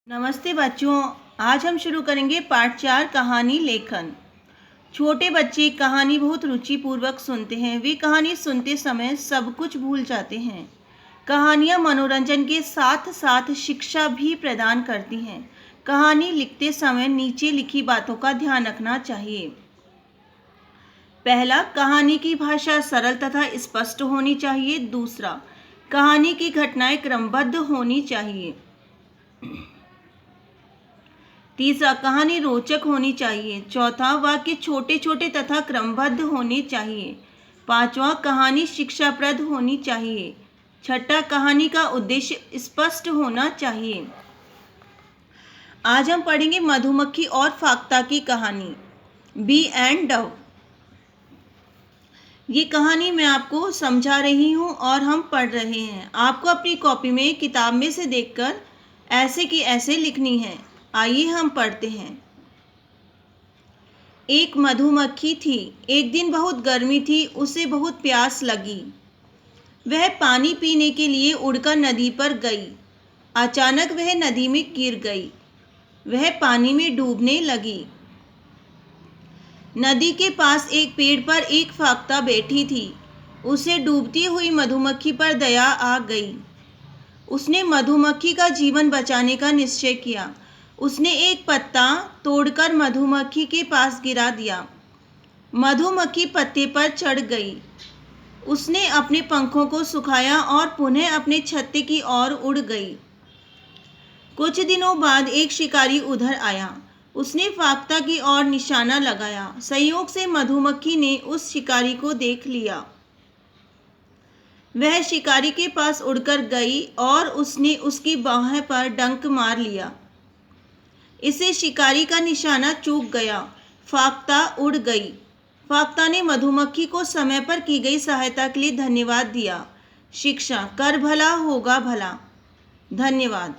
नमस्ते बच्चों, आज हम शुरू करेंगे पाठ 4 कहानी लेखन। छोटे बच्चे कहानी बहुत रुचिपूर्वक सुनते हैं। वे कहानी सुनते समय सब कुछ भूल जाते हैं। कहानियाँ मनोरंजन के साथ साथ शिक्षा भी प्रदान करती हैं। कहानी लिखते समय नीचे लिखी बातों का ध्यान रखना चाहिए। पहला, कहानी की भाषा सरल तथा स्पष्ट होनी चाहिए। दूसरा, कहानी की घटनाएं क्रमबद्ध होनी चाहिए। तीसरा, कहानी रोचक होनी चाहिए। चौथा, वाक्य छोटे छोटे तथा क्रमबद्ध होने चाहिए। पांचवा, कहानी शिक्षाप्रद होनी चाहिए। छठा, कहानी का उद्देश्य स्पष्ट होना चाहिए। आज हम पढ़ेंगे मधुमक्खी और फाख्ता की कहानी, बी एंड डव। ये कहानी मैं आपको समझा रही हूँ और हम पढ़ रहे हैं। आपको अपनी कॉपी में किताब में से देखकर ऐसे की ऐसे लिखनी है। आइए हम पढ़ते हैं। एक मधुमक्खी थी। एक दिन बहुत गर्मी थी। उसे बहुत प्यास लगी। वह पानी पीने के लिए उड़कर नदी पर गई। अचानक वह नदी में गिर गई। वह पानी में डूबने लगी। नदी के पास एक पेड़ पर एक फाख्ता बैठी थी। उसे डूबती हुई मधुमक्खी पर दया आ गई। उसने मधुमक्खी का जीवन बचाने का निश्चय किया। उसने एक पत्ता तोड़कर मधुमक्खी के पास गिरा दिया। मधुमक्खी पत्ते पर चढ़ गई। उसने अपने पंखों को सुखाया और पुनः अपने छत्ते की ओर उड़ गई। कुछ दिनों बाद एक शिकारी उधर आया। उसने फाख्ता की ओर निशाना लगाया। संयोग से मधुमक्खी ने उस शिकारी को देख लिया। वह शिकारी के पास उड़कर गई और उसने उसकी बाह पर डंक मार लिया। इससे शिकारी का निशाना चूक गया। फाख्ता उड़ गई। फाख्ता ने मधुमक्खी को समय पर की गई सहायता के लिए धन्यवाद दिया। शिक्षा, कर भला होगा भला। धन्यवाद।